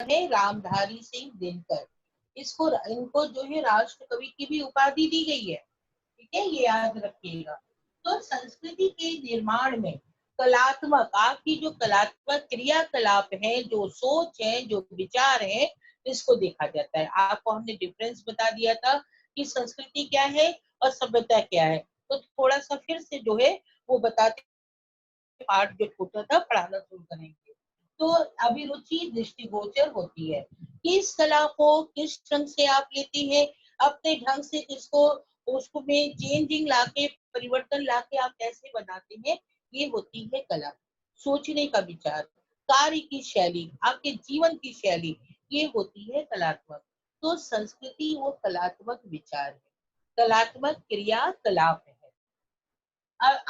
है रामधारी सिंह दिनकर। इनको जो है राष्ट्र कवि की भी उपाधि दी गई है। ठीक है, ये याद रखिएगा। तो संस्कृति के निर्माण में कलात्मक, आपकी जो कलात्मक क्रियाकलाप है, जो सोच है, जो विचार है, इसको देखा जाता है। आपको हमने डिफरेंस बता दिया था कि संस्कृति क्या है और सभ्यता क्या है। तो थोड़ा सा फिर से जो है वो बताते, पाठ जो छोटा था पढ़ाना शुरू करेंगे। तो अभिरुचि दृष्टिगोचर होती है। किस कला को किस ढंग से आप लेती है, अपने ढंग से किसको उसको में चेंजिंग लाके, परिवर्तन लाके आप कैसे बनाते हैं, ये होती है कला। सोचने का विचार, कार्य की शैली, आपके जीवन की शैली, ये होती है कलात्मक। तो संस्कृति वो कलात्मक विचार है, कलात्मक क्रियाकलाप है।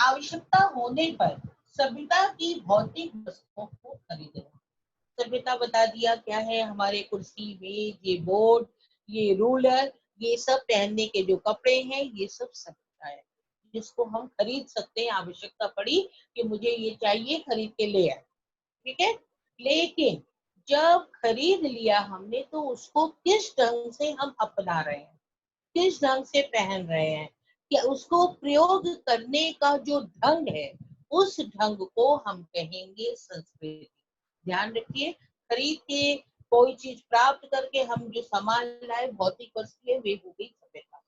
आवश्यकता होने पर सभ्यता की भौतिक वस्तुओं को खरीदना। सभ्यता बता दिया क्या है, हमारे कुर्सी मेज, ये बोर्ड, ये रूलर, ये सब पहनने के जो कपड़े हैं, ये सब सभ्यता है जिसको हम खरीद सकते हैं। आवश्यकता पड़ी कि मुझे ये चाहिए, खरीद के ले आए। ठीक है, लेकिन जब खरीद लिया हमने तो उसको किस ढंग से हम अपना रहे हैं, किस ढंग से पहन रहे हैं, कि उसको प्रयोग करने का जो ढंग है, उस ढंग को हम कहेंगे संस्कृति। ध्यान रखिए, खरीद के कोई चीज प्राप्त करके हम जो सामान लाए, भौतिक वस्तुएं, वे हो गई सभ्यता।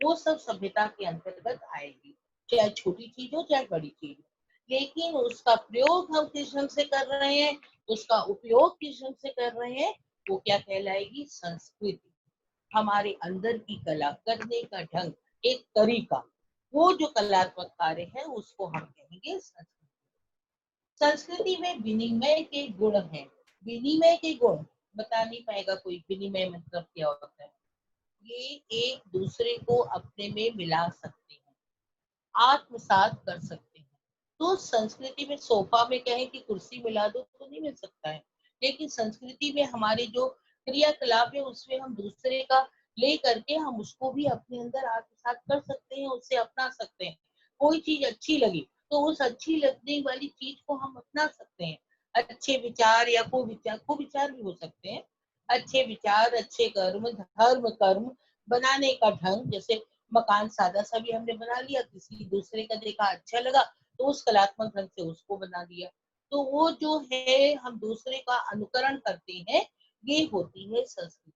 वो सब सभ्यता के अंतर्गत आएगी, चाहे छोटी चीज हो चाहे बड़ी चीज हो। लेकिन उसका प्रयोग हम किस ढंग से कर रहे हैं, उसका उपयोग किस ढंग से कर रहे हैं, वो क्या कहलाएगी, संस्कृति। हमारे अंदर की कला करने का ढंग, एक तरीका, वो जो कलात्मक कार्य है उसको हम कहेंगे संस्कृति। संस्कृति में विनिमय के गुण हैं। विनिमय के गुण बता नहीं पाएगा कोई, विनिमय मतलब क्या होता है। ये एक दूसरे को अपने में मिला सकते हैं, आत्मसात कर सकते हैं। तो संस्कृति में सोफा में कहें कि कुर्सी मिला दो तो नहीं मिल सकता है, लेकिन संस्कृति में हमारे जो क्रियाकलाप है उसमें हम दूसरे का ले करके हम उसको भी अपने अंदर आत्मसात कर सकते हैं, उससे अपना सकते हैं। कोई चीज अच्छी लगी तो उस अच्छी लगने वाली चीज को हम अपना सकते हैं। अच्छे विचार या कुविचार भी हो सकते हैं। अच्छे विचार, अच्छे कर्म, धर्म कर्म बनाने का ढंग, जैसे मकान सादा सा भी हमने बना लिया, किसी दूसरे का देखा अच्छा लगा तो उस कलात्मक ढंग से उसको बना दिया। तो वो जो है हम दूसरे का अनुकरण करते हैं, ये होती है संस्कृति।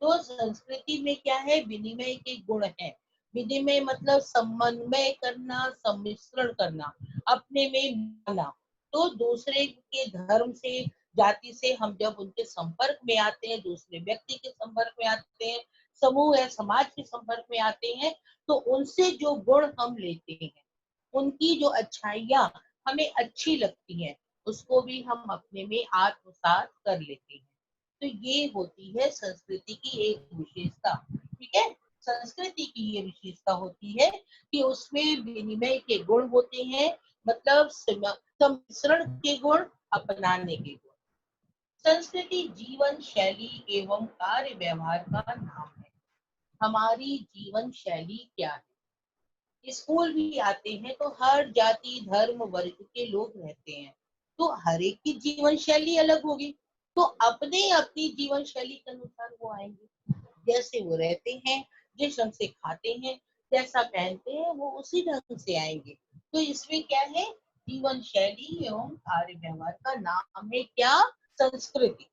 तो संस्कृति में क्या है, विनिमय के गुण है। विनिमय मतलब समन्वय करना, सम्मिश्रण करना, अपने में मिलाना। तो दूसरे के धर्म से, जाति से हम जब उनके संपर्क में आते हैं, दूसरे व्यक्ति के संपर्क में आते हैं, समूह या समाज के संपर्क में आते हैं, तो उनसे जो गुण हम लेते हैं, उनकी जो अच्छाइयां हमें अच्छी लगती हैं, उसको भी हम अपने में आत्मसात कर लेते हैं। तो ये होती है संस्कृति की एक विशेषता। ठीक है, संस्कृति की ये विशेषता होती है कि उसमें विनिमय के गुण होते हैं, मतलब सम्मिश्रण के गुण, अपनाने के गुण। संस्कृति जीवन शैली एवं कार्य व्यवहार का नाम है। हमारी जीवन शैली क्या है। स्कूल भी आते हैं तो हर जाति धर्म वर्ग के लोग रहते हैं, तो हर एक की जीवन शैली अलग होगी। तो अपने अपनी जीवन शैली के अनुसार वो आएंगे, जैसे वो रहते हैं, जिस ढंग से खाते हैं, जैसा पहनते हैं, वो उसी ढंग से आएंगे। तो इसमें क्या है, जीवन शैली एवं कार्य व्यवहार का नाम है क्या, संस्कृति।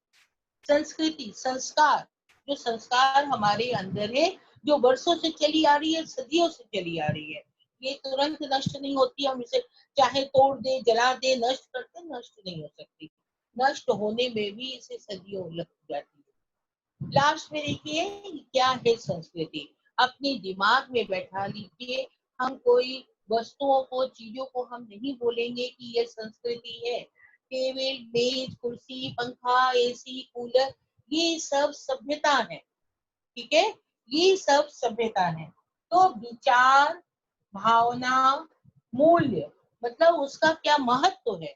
संस्कृति संस्कार, जो संस्कार हमारे अंदर है, जो वर्षों से चली आ रही है, सदियों से चली आ रही है, ये तुरंत नष्ट नहीं होती। हम इसे चाहे तोड़ दे, जला दे, नष्ट करते, नष्ट नहीं हो सकती। नष्ट होने में भी इसे सदियों लग जाती है। लास्ट में देखिए क्या है संस्कृति, अपने दिमाग में बैठा लीजिए। हम कोई वस्तुओं को, चीजों को हम नहीं बोलेंगे कि ये संस्कृति है। टेबल मेज कुर्सी पंखा एसी कूलर, ये सब सभ्यता है। ठीक है, ये सब सभ्यता है। तो विचार, भावना, मूल्य, मतलब उसका क्या महत्व है।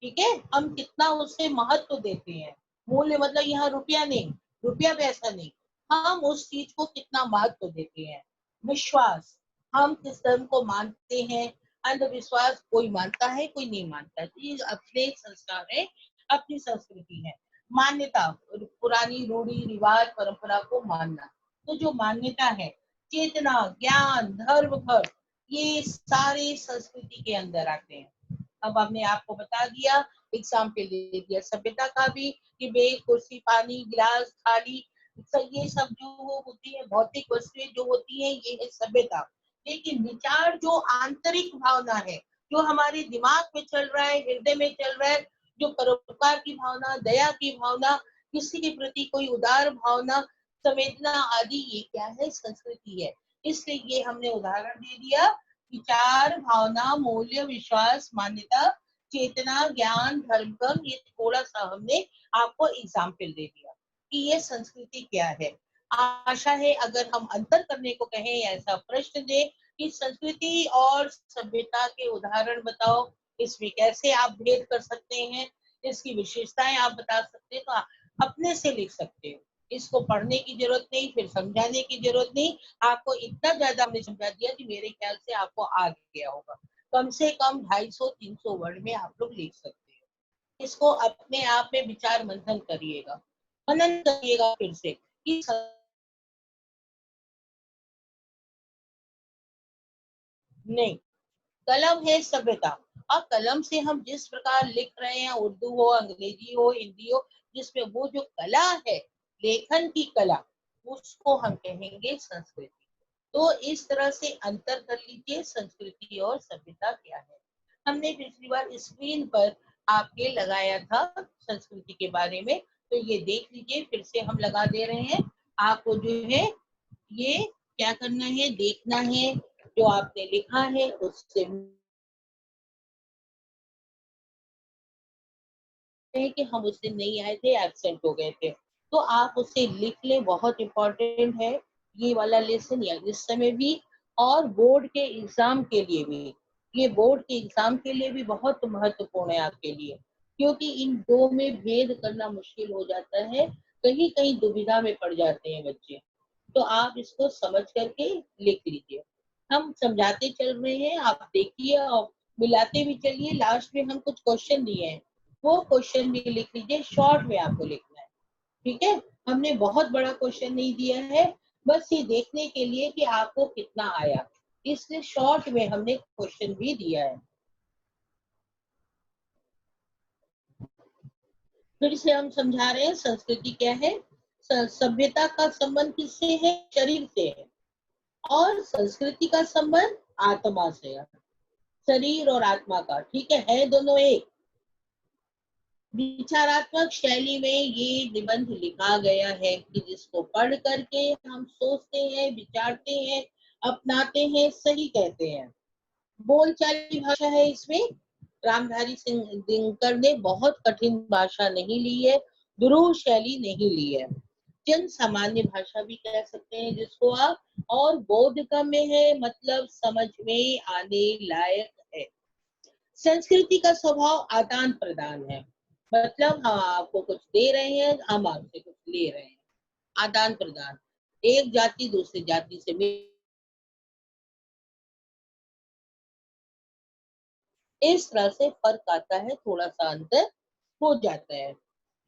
ठीक है, हम कितना उसे महत्व देते हैं। मूल्य मतलब यहाँ रुपया नहीं, रुपया पैसा नहीं, हम उस चीज को कितना महत्व देते हैं। विश्वास, हम किस धर्म को मानते हैं। अंधविश्वास कोई मानता है कोई नहीं मानता है, तो ये अपने संस्कार है, अपनी संस्कृति है। मान्यता, पुरानी रूढ़ी रिवाज परंपरा को मानना। तो जो मान्यता है, चेतना, ज्ञान, धर्म, घर, ये सारे संस्कृति के अंदर आते हैं। अब हमने आपको बता दिया, एग्जाम्पल दे दिया सभ्यता का भी, कि मेज, कुर्सी, पानी, गिलास, थाली, ये सब जो होती है भौतिक वस्तुएं जो होती है, ये है सभ्यता। लेकिन विचार जो आंतरिक भावना है, जो हमारे दिमाग में चल रहा है, हृदय में चल रहा है, जो परोपकार की भावना, दया की भावना, किसी के प्रति कोई उदार भावना, संवेदना आदि, ये क्या है? संस्कृति है। इसलिए ये हमने उदाहरण दे दिया, विचार, भावना, मूल्य, विश्वास, मान्यता, चेतना, ज्ञान, धर्म, कर्म, ये थोड़ा सा हमने आपको एग्जाम्पल दे दिया कि ये संस्कृति क्या है। आशा है अगर हम अंतर करने को कहें या ऐसा प्रश्न दे कि संस्कृति और सभ्यता के उदाहरण बताओ, इसमें कैसे आप भेद कर सकते हैं, इसकी विशेषताएं आप बता सकते हैं, तो अपने से लिख सकते हो। इसको पढ़ने की जरूरत नहीं, फिर समझाने की जरूरत नहीं। आपको इतना ज्यादा हमने समझा दिया कि मेरे ख्याल से आपको आ गया होगा। कम से कम 250-300 वर्ड में आप लोग लिख सकते हो। इसको अपने आप में विचार मंथन करिएगा, मनन करिएगा फिर से कि नहीं, कलम है सभ्यता। और कलम से हम जिस प्रकार लिख रहे हैं, उर्दू हो, अंग्रेजी हो, हिंदी हो, जिसमें वो जो कला है, लेखन की कला, उसको हम कहेंगे संस्कृति। तो इस तरह से अंतर कर लीजिए, संस्कृति और सभ्यता क्या है। हमने पिछली बार स्क्रीन पर आपके लगाया था संस्कृति के बारे में, तो ये देख लीजिए, फिर से हम लगा दे रहे हैं। आपको जो है ये क्या करना है, देखना है, जो आपने लिखा है उससे है कि हम उस दिन नहीं आए थे, एब्सेंट हो गए थे, तो आप उसे लिख लें, बहुत इम्पोर्टेंट है ये वाला लेसन या इस समय भी, और बोर्ड के एग्जाम के लिए भी, ये बोर्ड के एग्जाम के लिए भी बहुत महत्वपूर्ण है आपके लिए, क्योंकि इन दो में भेद करना मुश्किल हो जाता है, कहीं कहीं दुविधा में पड़ जाते हैं बच्चे। तो आप इसको समझ करके लिख लीजिए। हम समझाते चल रहे हैं, आप देखिए और मिलाते भी चलिए। लास्ट में हम कुछ क्वेश्चन दिए हैं, वो क्वेश्चन भी लिख लीजिए, शॉर्ट में आपको लिखना है। ठीक है, हमने बहुत बड़ा क्वेश्चन नहीं दिया है, बस ये देखने के लिए कि आपको कितना आया, इसलिए शॉर्ट में हमने क्वेश्चन भी दिया है। फिर से हम समझा रहे हैं, संस्कृति क्या है। सभ्यता का संबंध किससे है? शरीर से है। और संस्कृति का संबंध आत्मा से है, शरीर और आत्मा का। ठीक है दोनों एक। विचारात्मक शैली में ये निबंध लिखा गया है कि जिसको पढ़ करके हम सोचते हैं, विचारते हैं, अपनाते हैं, सही कहते हैं। बोलचाली भाषा है इसमें। रामधारी सिंह दिनकर ने बहुत कठिन भाषा नहीं ली है, दुरूह शैली नहीं ली है, जन सामान्य भाषा भी कह सकते हैं जिसको आप, और बोधगम्य है, मतलब समझ में आने लायक है। संस्कृति का स्वभाव आदान प्रदान है, मतलब हम आपको कुछ दे रहे हैं, हम आपसे कुछ ले रहे हैं। आदान प्रदान, एक जाति दूसरी जाति से मिल, इस तरह से फर्क आता है, थोड़ा सा अंतर हो जाता है।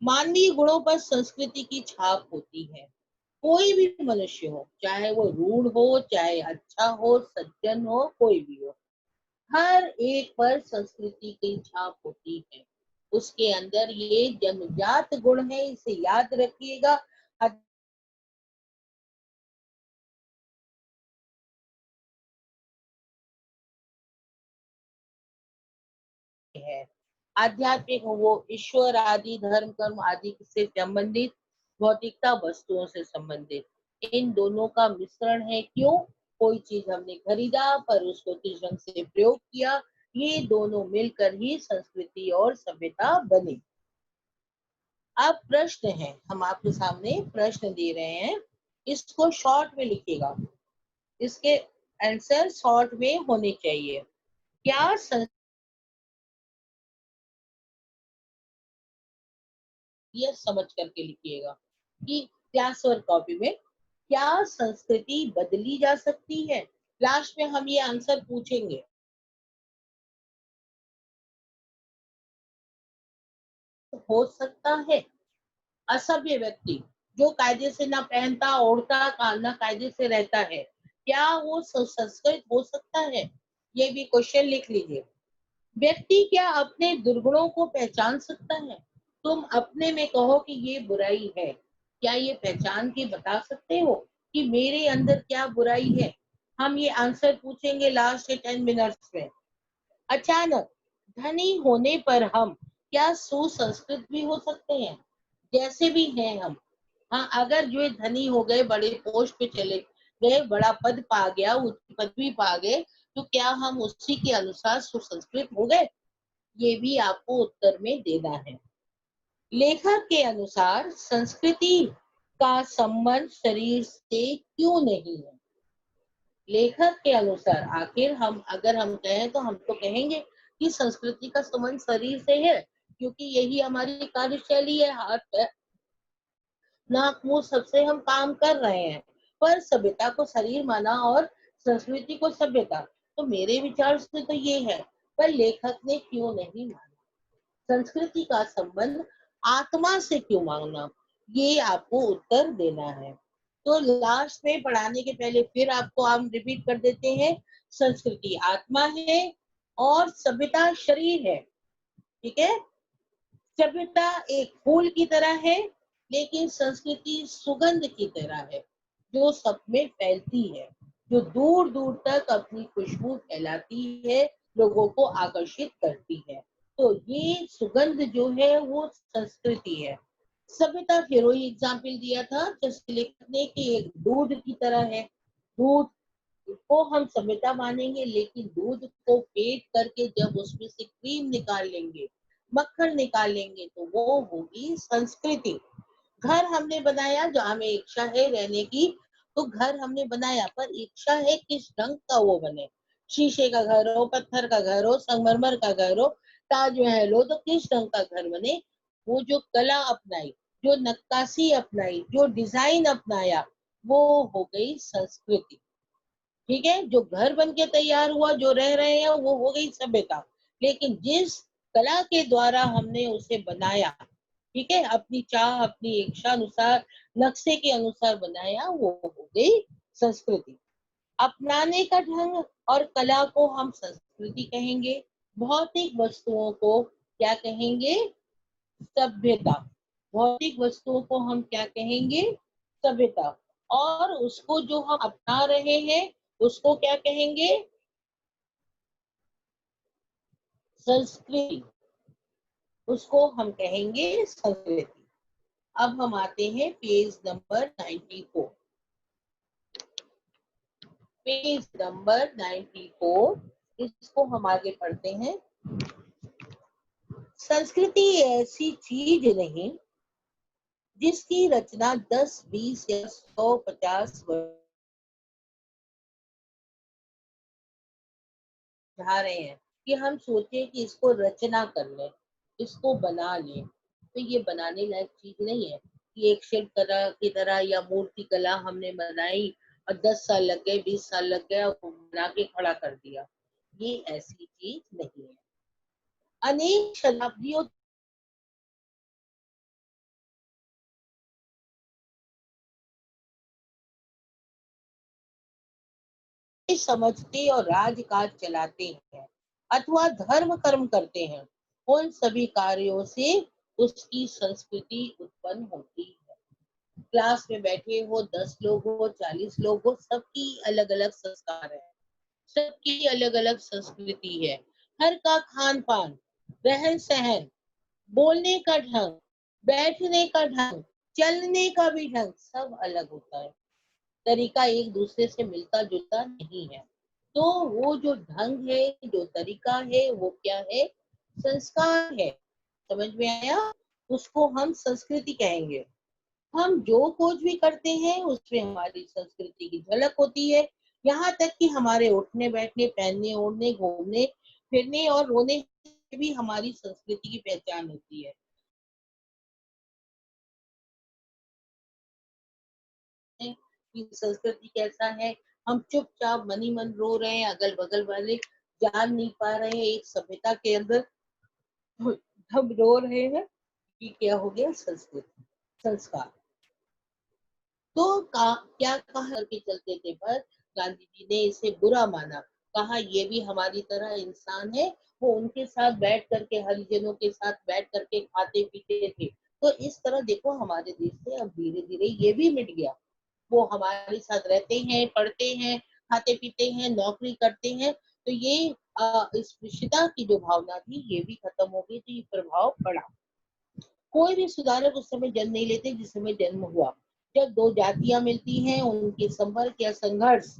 मानवीय गुणों पर संस्कृति की छाप होती है। कोई भी मनुष्य हो, चाहे वो रूढ़ हो, चाहे अच्छा हो, सज्जन हो, कोई भी हो, हर एक पर संस्कृति की छाप होती है। उसके अंदर ये जन्मजात गुण है, इसे याद रखिएगा। है आध्यात्मिक हो, वो ईश्वर आदि, धर्म, कर्म आदि से संबंधित, भौतिकता, वस्तुओं से संबंधित, इन दोनों का मिश्रण है। क्यों? कोई चीज हमने खरीदा पर उसको किस ढंग से प्रयोग किया, ये दोनों मिलकर ही संस्कृति और सभ्यता बनी। अब प्रश्न है, हम आपके सामने प्रश्न दे रहे हैं, इसको शॉर्ट में लिखिएगा, इसके आंसर शॉर्ट में होने चाहिए। क्या ये समझ करके लिखिएगा कि क्लास वर्क कॉपी में, क्या संस्कृति बदली जा सकती है? लास्ट में हम ये आंसर पूछेंगे। हो सकता है, असभ्य व्यक्ति जो कायदे से ना पहनता ओढ़ता ना कायदे से रहता है, क्या वो संस्कृत हो सकता है? ये भी क्वेश्चन लिख लीजिए। व्यक्ति क्या अपने दुर्गुणों को पहचान सकता है? तुम अपने में कहो कि ये बुराई है, क्या ये पहचान के बता सकते हो कि मेरे अंदर क्या बुराई है? हम ये आंसर पूछेंगे लास्ट 10 मिनट्स में। अचानक धनी होने पर हम क्या सुसंस्कृत भी हो सकते हैं? जैसे भी हैं हम। हाँ, अगर जो धनी हो गए, बड़े पोस्ट पे चले गए, बड़ा पद पा गया, उच्च पदवी पा गए, तो क्या हम उसी के अनुसार सुसंस्कृत हो गए? ये भी आपको उत्तर में देना है। लेखक के अनुसार संस्कृति का संबंध शरीर से क्यों नहीं है? लेखक के अनुसार आखिर अगर हम कहें तो हम तो कहेंगे कि संस्कृति का संबंध शरीर से है, क्योंकि यही हमारी कार्यशैली है, हाथ पैर नाक मुंह सबसे हम काम कर रहे हैं। पर सभ्यता को शरीर माना और संस्कृति को सभ्यता, तो मेरे विचार से तो ये है। पर लेखक ने क्यों नहीं माना? संस्कृति का संबंध आत्मा से क्यों मांगना? ये आपको उत्तर देना है। तो लास्ट में पढ़ाने के पहले फिर आपको हम रिपीट कर देते हैं। संस्कृति आत्मा है और सभ्यता शरीर है। ठीक है। सभ्यता एक फूल की तरह है, लेकिन संस्कृति सुगंध की तरह है, जो सब में फैलती है, जो दूर दूर तक अपनी खुशबू फैलाती है, लोगों को आकर्षित करती है। तो ये सुगंध जो है वो संस्कृति है। सभ्यता फिर वही एग्जाम्पल दिया था जैसे लिखने की, एक दूध की तरह है। दूध को हम सभ्यता मानेंगे, लेकिन दूध को फेंट करके जब उसमें से क्रीम निकाल लेंगे, मक्खन निकाल लेंगे, तो वो होगी संस्कृति। घर हमने बनाया, जो हमें इच्छा है रहने की, तो घर हमने बनाया, पर इच्छा है किस ढंग का वो बने। शीशे का घर हो, पत्थर का घर हो, संगमरमर का घर हो, ताजमहल हो, तो किस ढंग का घर बने? वो जो कला अपनाई, जो नक्काशी अपनाई, जो डिजाइन अपनाया, वो हो गई संस्कृति। ठीक है। जो घर बन के तैयार हुआ, जो रह रहे हैं, वो हो गई सभ्यता। लेकिन जिस कला के द्वारा हमने उसे बनाया, ठीक है, अपनी चाह अपनी इच्छा अनुसार, नक्शे के अनुसार बनाया, वो हो गई संस्कृति। अपनाने का ढंग और कला को हम संस्कृति कहेंगे। भौतिक वस्तुओं को क्या कहेंगे? सभ्यता। भौतिक वस्तुओं को हम क्या कहेंगे? सभ्यता। और उसको जो हम अपना रहे हैं, उसको क्या कहेंगे? संस्कृति। उसको हम कहेंगे संस्कृति। अब हम आते हैं पेज नंबर 94। पेज नंबर 94, इसको हम आगे पढ़ते हैं। संस्कृति ऐसी चीज नहीं जिसकी रचना 10, 20 या 100, 50 वर्ष चाह रहे हैं कि हम सोचे कि इसको रचना कर ले, इसको बना ले। तो ये बनाने लायक चीज नहीं है कि एक शिल्प कला की तरह या मूर्ति कला हमने बनाई और 10 साल लग गए, 20 साल लग गए और बना के खड़ा कर दिया। ये ऐसी चीज नहीं है। अनेक शताब्दियों समझते और राजकाज चलाते हैं अथवा धर्म कर्म करते हैं, उन सभी कार्यों से उसकी संस्कृति उत्पन्न होती है। क्लास में बैठे हो, 10 लोग हो, 40 लोग हो, सबकी अलग अलग संस्कार है, सबकी अलग अलग संस्कृति है। हर का खान पान, रहन सहन, बोलने का ढंग, बैठने का ढंग, चलने का भी ढंग सब अलग होता है। तरीका एक दूसरे से मिलता जुलता नहीं है। तो वो जो ढंग है, जो तरीका है, वो क्या है? संस्कार है। समझ में आया? उसको हम संस्कृति कहेंगे। हम जो कुछ भी करते हैं उसमें हमारी संस्कृति की झलक होती है। यहाँ तक कि हमारे उठने बैठने, पहनने ओढ़ने, घूमने फिरने और रोने से भी हमारी संस्कृति की पहचान होती है कि संस्कृति कैसा है। हम चुपचाप मनी मन रो रहे हैं, अगल बगल वाले जान नहीं पा रहे हैं, एक सभ्यता के अंदर हम रो रहे हैं। कि क्या हो गया? संस्कृति। संस्कार। तो क्या कहा करके चलते थे, पर गांधी जी ने इसे बुरा माना, कहा ये भी हमारी तरह इंसान है। वो उनके साथ बैठ करके, हरिजनों के साथ बैठ करके खाते पीते थे। तो इस तरह देखो हमारे देश से अब धीरे धीरे ये भी मिट गया। वो हमारे साथ रहते हैं, पढ़ते हैं, खाते पीते हैं, नौकरी करते हैं। तो ये इस विषयता की जो भावना थी ये भी खत्म हो गई, तो ये प्रभाव पड़ा। कोई भी सुधारक उस समय जन्म नहीं लेते जिस समय जन्म हुआ। जब दो जातियां मिलती हैं, उनके संपर्क या संघर्ष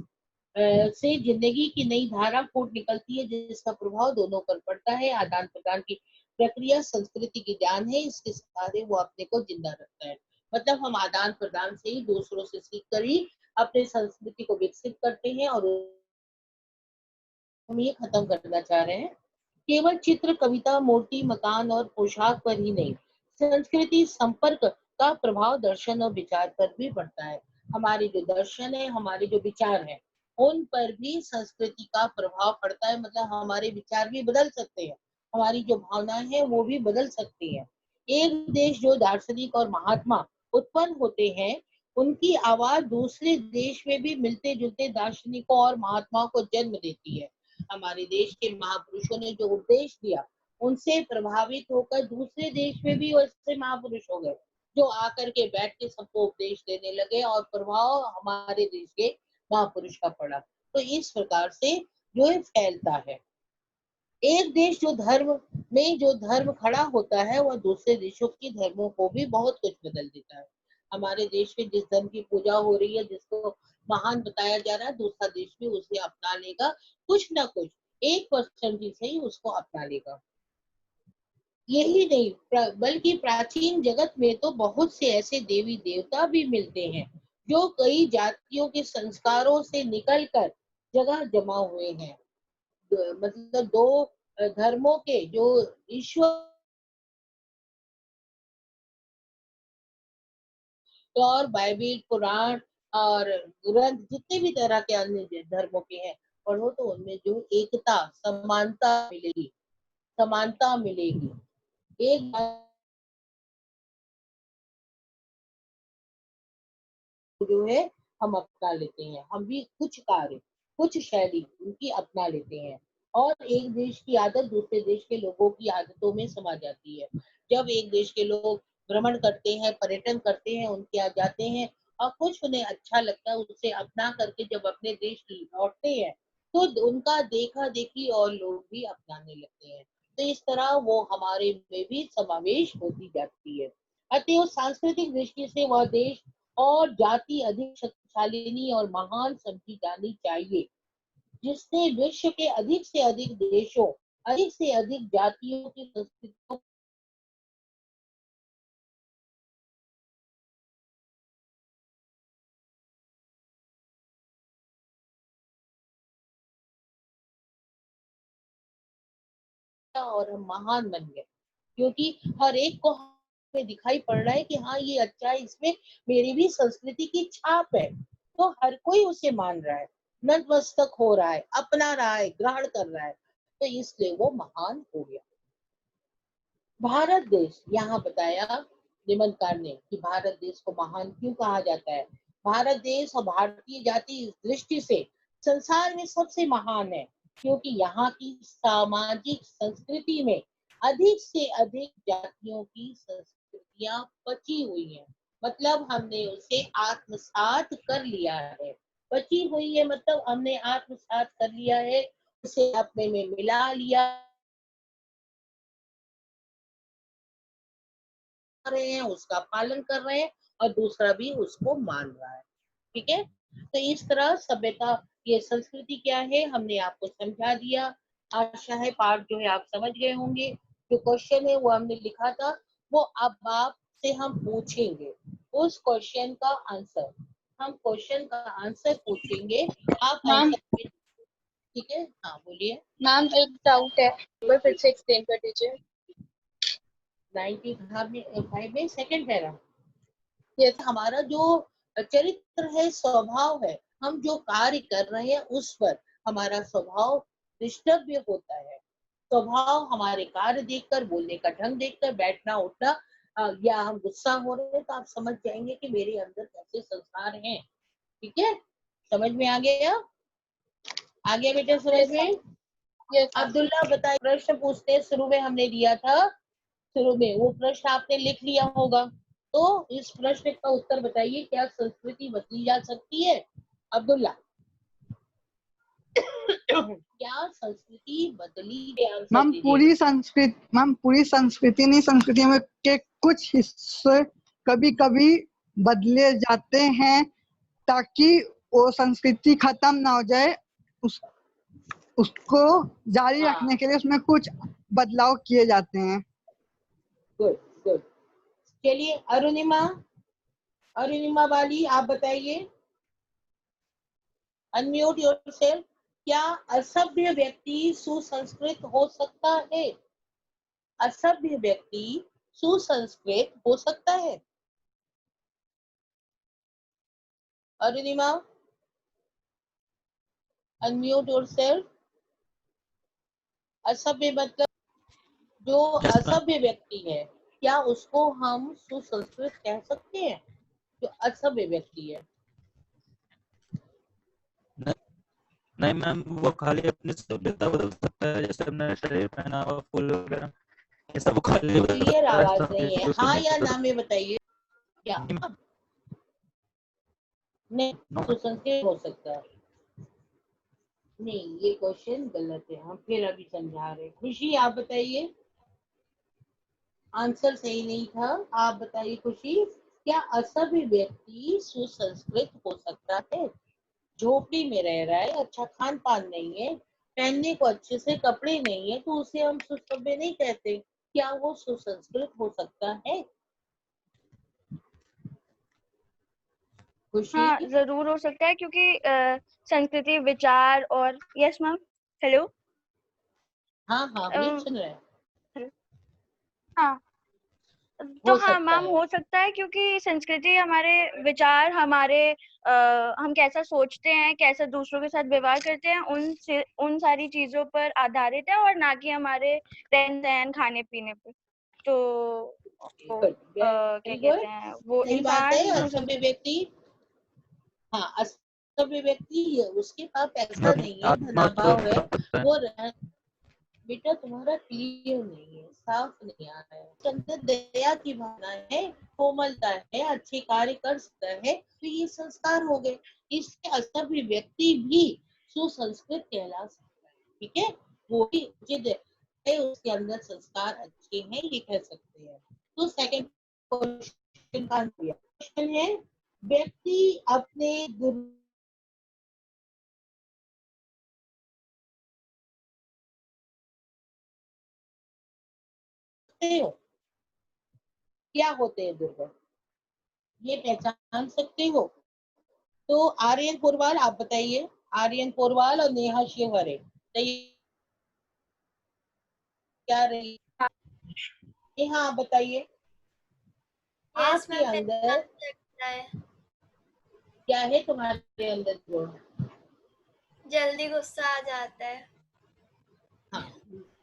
से जिंदगी की नई धारा फूट निकलती है, जिसका प्रभाव दोनों पर पड़ता है। आदान प्रदान की प्रक्रिया संस्कृति की जान है, इसके सहारे वो अपने को जिंदा रखता है। मतलब हम आदान प्रदान से ही, दूसरों से सीख कर ही अपने संस्कृति को विकसित करते हैं, और हम ये खत्म करना चाह रहे हैं। केवल चित्र, कविता, मूर्ति, मकान और पोशाक पर ही नहीं, संस्कृति संपर्क का प्रभाव दर्शन और विचार पर भी पड़ता है। हमारे जो दर्शन है, हमारे जो विचार हैं, उन पर भी संस्कृति का प्रभाव पड़ता है। मतलब हमारे विचार भी बदल सकते हैं, हमारी जो भावनाएं हैं वो भी बदल सकती हैं। एक देश जो दार्शनिक और महात्मा उत्पन्न होते हैं, उनकी आवाज दूसरे देश में भी मिलते जुलते दार्शनिकों और महात्माओं को जन्म देती है। हमारे देश के महापुरुषों ने जो उपदेश दिया, उनसे प्रभावित होकर दूसरे देश में भी वैसे महापुरुष हो गए, जो आकर के बैठ के सबको उपदेश देने लगे, और प्रभाव हमारे देश के महापुरुष का पड़ा। तो इस प्रकार से जो है फैलता है। एक देश जो धर्म खड़ा होता है, वह दूसरे देशों की धर्मों को भी बहुत कुछ बदल देता है। हमारे देश में जिस धर्म की पूजा हो रही है, जिसको महान बताया जा रहा है, दूसरा देश भी उसे अपना लेगा। कुछ ना कुछ 1% भी सही उसको अपना लेगा। यही नहीं, बल्कि प्राचीन जगत में तो बहुत से ऐसे देवी देवता भी मिलते हैं, जो कई जातियों के संस्कारों से निकलकर जगह जमा हुए हैं। मतलब दो धर्मों के जो ईश्वर और बाइबिल, पुराण और ग्रंथ, जितने भी तरह के अन्य धर्मों के हैं, पढ़ो तो उनमें जो एकता, समानता मिलेगी। एक जो है हम अपना लेते हैं, हम भी कुछ कार्य, कुछ शैली उनकी अपना लेते हैं, और एक देश की आदत दूसरे देश के लोगों की आदतों में समा जाती है। जब एक देश के लोग भ्रमण करते हैं, पर्यटन करते हैं, उनके यहाँ जाते हैं, और कुछ उन्हें अच्छा लगता है, उसे अपना करके जब अपने देश लौटते हैं, तो उनका देखा देखी और लोग भी अपनाने लगते हैं। तो इस तरह वो हमारे में भी समावेश होती जाती है। अतः सांस्कृतिक दृष्टि से वह देश और जाति अधिक शक्तिशालिनी और महान समझी जानी चाहिए, जिससे विश्व के अधिक से अधिक देशों, अधिक से अधिक जातियों की संस्कृतियों का, और हम महान बन गए। क्योंकि हर एक को में दिखाई पड़ रहा है कि हाँ ये अच्छा है, इसमें मेरी भी संस्कृति की छाप है। तो हर कोई उसे मान रहा है, नतमस्तक हो रहा है, अपना रहा है, ग्रहण कर रहा है। तो इसलिए वो महान हो गया। भारत देश, यहाँ बताया निबंधकार ने कि भारत देश को महान क्यों कहा जाता है। भारत देश और भारतीय जाति इस दृष्टि से संसार में सबसे महान है, क्योंकि यहाँ की सामाजिक संस्कृति में अधिक से अधिक जातियों की संस्कृतियां बची हुई हैं। मतलब हमने उसे आत्मसात कर लिया है। बची हुई है मतलब हमने आत्मसात कर लिया है, उसे अपने में मिला लिया रहे हैं, उसका पालन कर रहे हैं, और दूसरा भी उसको मान रहा है। ठीक है। तो इस तरह सभ्यता, ये संस्कृति क्या है, हमने आपको समझा दिया। आशा है पाठ जो है आप समझ गए होंगे। जो क्वेश्चन है वो हमने लिखा था, वो अब आपसे हम पूछेंगे। उस क्वेश्चन का आंसर, हम क्वेश्चन का आंसर पूछेंगे, आप मैम आंसर। ठीक है, हाँ बोलिए। मैम एक डाउट है, एक बार फिर से एक्सप्लेन कर दीजिए। 95 में सेकंड पैरा, यस। हमारा जो चरित्र है, स्वभाव है, हम जो कार्य कर रहे हैं उस पर हमारा स्वभाव डिस्टर्ब होता है। स्वभाव हमारे कार्य देखकर, बोलने का ढंग देखकर, बैठना उठना, या हम गुस्सा हो रहे हैं, तो आप समझ जाएंगे कि मेरे अंदर कैसे संस्कार हैं। ठीक है, समझ में आ गया? आ गया बेटा समझ Yes, में? yes, ma'am. अब्दुल्ला बताइए, प्रश्न पूछते हैं, शुरू में हमने दिया था, शुरू में वो प्रश्न आपने लिख लिया होगा, तो इस प्रश्न का उत्तर बताइए, क्या संस्कृति बदली जा सकती है? अब्दुल्ला, क्या संस्कृति बदली? आंसर दीजिएगा। मैम पूरी संस्कृति नहीं, संस्कृति में के कुछ हिस्से कभी कभी बदले जाते हैं ताकि वो संस्कृति खत्म ना हो जाए। उसको जारी हाँ, रखने के लिए उसमें कुछ बदलाव किए जाते हैं। Good good. चलिए अरुणिमा वाली आप बताइए, अनम्यूट योरसेल्फ। क्या असभ्य व्यक्ति सुसंस्कृत हो सकता है? असभ्य व्यक्ति सुसंस्कृत हो सकता है? Arunima, unmute yourself. असभ्य मतलब जो असभ्य व्यक्ति है, क्या उसको हम सुसंस्कृत कह सकते हैं? जो असभ्य व्यक्ति है। नहीं मैम, वो खाली अपनी सभ्यता बदल सकता है, जैसे अपना शरीर, पहनावा, फूल वगैरह, ये सब खाली बदल क्लियर सकता है, आवाज ऐसा नहीं है, कुछ हाँ नहीं या बदल ना में बताइए। क्या सकता। नहीं नो सुसंस्कृत हो सकता है? नहीं, ये क्वेश्चन गलत है, हम फिर अभी समझा रहे हैं। खुशी आप बताइए, आंसर सही नहीं था, आप बताइए खुशी, क्या असभ्य व्यक्ति सुसंस्कृत हो सकता है? झोपड़ी में रह रहा है, अच्छा खान पान नहीं है, पहनने को अच्छे से कपड़े नहीं है, तो उसे हम सुसभ्य नहीं कहते, क्या वो सुसंस्कृत हो सकता है? खुशी, हाँ जरूर हो सकता है, क्योंकि संस्कृति, विचार और यस मैम, हेलो, हाँ हाँ हम सुन रहे हैं। हाँ तो हो हाँ सकता मैम, है। हो सकता है, क्योंकि संस्कृति हमारे विचार, हमारे हम कैसा सोचते हैं, कैसा दूसरों के साथ व्यवहार करते हैं, उन सारी चीजों पर आधारित है, और ना कि हमारे रहन सहन, खाने पीने पर। तो गुड, क्या वेरी कहते गुड, हैं, वो सही बात है। इंसान असभ्य व्यक्ति, हाँ असभ्य व्यक्ति, उसके पास पैसा अपनी नहीं है, आत्मा को धनाभाव है, बदल सकता है। वो बेटा तुम्हारा क्लियर नहीं है, साफ नहीं आ रहा है। उसके अंदर दया की भावना है, कोमलता है, अच्छे कार्य कर सकता है, तो ये संस्कार हो गए। इससे असभ्य व्यक्ति भी सुसंस्कृत कहला सकता है। ठीक है, वो भी उचित है, उसके अंदर संस्कार अच्छे हैं, ये कह सकते हैं। तो सेकंड क्वेश्चन का क्वेश्चन है, व्यक्ति अपने हो, क्या होते हैं दुर्गुण, ये पहचान सकते हो? तो आर्यन पोरवाल आप बताइए, आर्यन पोरवाल और नेहा शिवहरे क्या रही? नेहा आप बताइए, यस आपके मैम, अंदर लगता है क्या है, तुम्हारे अंदर गुण? जल्दी गुस्सा आ जाता है। हाँ,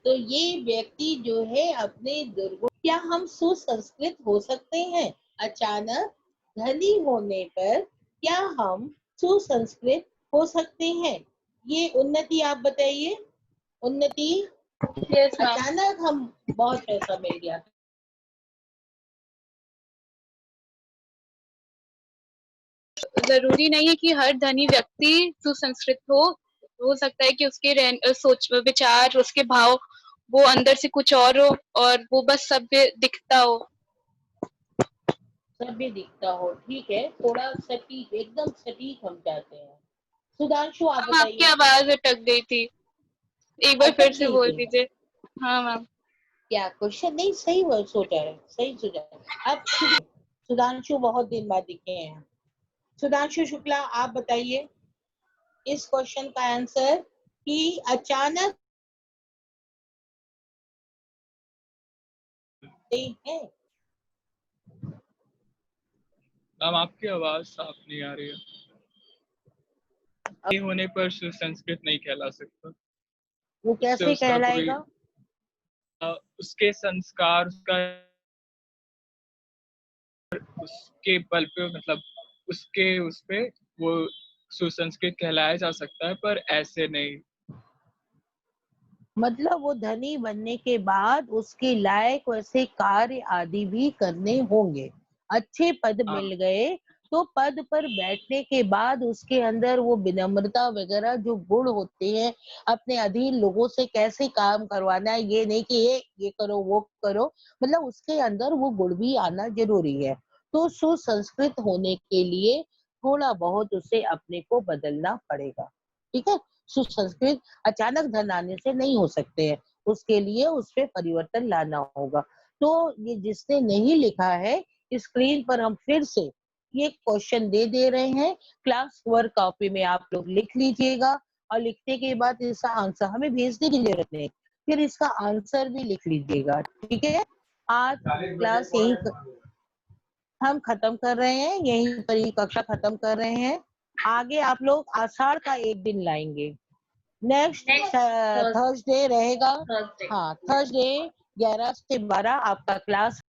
तो ये व्यक्ति जो है अपने दुर्गुण, क्या हम सुसंस्कृत हो सकते हैं? अचानक धनी होने पर क्या हम सुसंस्कृत हो सकते हैं? ये उन्नति आप बताइए, उन्नति, Yes, ma'am. अचानक हम बहुत पैसा मिल गया, जरूरी नहीं है कि हर धनी व्यक्ति सुसंस्कृत हो सकता है कि उसके सोच, विचार, उसके भाव वो अंदर से कुछ और हो, और वो बस सभ्य दिखता हो। सभ्य दिखता हो, ठीक है, थोड़ा सटीक, एकदम सटीक हम चाहते हैं। सुधांशु आप मैम आपकी बताइए। आवाज अटक गई थी, एक बार फिर अटक से गई बोल थी? दीजिए। हाँ मैम। क्या क्वेश्चन नहीं सही वर्ड सोचा है, सही सोचा है। अब सुधांशु बहुत दिन बाद दिखे हैं। सुधांशु शुक्ला आप बताइए इस क्वेश्चन का आंसर, कि अचानक है। मैम आपकी आवाज साफ नहीं आ रही है। ये होने पर सुसंस्कृत नहीं कहला सकता। वो उससे कैसे उसका कोई कहलाएगा? उसके संस्कार, उसका उसके बल पे मतलब उसके उस पे वो सुसंस्कृत कहलाया जा सकता है, पर ऐसे नहीं। मतलब वो धनी बनने के बाद उसके लायक वैसे कार्य आदि भी करने होंगे। अच्छे पद हाँ। मिल गए तो पद पर बैठने के बाद उसके अंदर वो विनम्रता वगैरह जो गुण होते हैं, अपने अधीन लोगों से कैसे काम करवाना है, ये नहीं कि ये करो वो करो, मतलब उसके अंदर वो गुण भी आना जरूरी है। तो सुसंस्कृत होने के लिए थोड़ा बहुत उसे अपने को बदलना पड़ेगा। ठीक है। सुसंस्कृत अचानक धन आने से नहीं हो सकते हैं, उसके लिए उसपे परिवर्तन लाना होगा। तो ये जिसने नहीं लिखा है, स्क्रीन पर हम फिर से ये क्वेश्चन दे रहे हैं, क्लास वर्क कॉपी में आप लोग लिख लीजिएगा और लिखने के बाद इसका आंसर हमें भेजने की जरूरत नहीं, फिर इसका आंसर भी लिख लीजिएगा। ठीक है। आज क्लास हम खत्म कर रहे हैं, यहीं पर ही कक्षा खत्म कर रहे हैं। आगे आप लोग आषाढ़ का एक दिन लाएंगे। नेक्स्ट थर्सडे रहेगा। हाँ, थर्सडे 11 से 12 आपका क्लास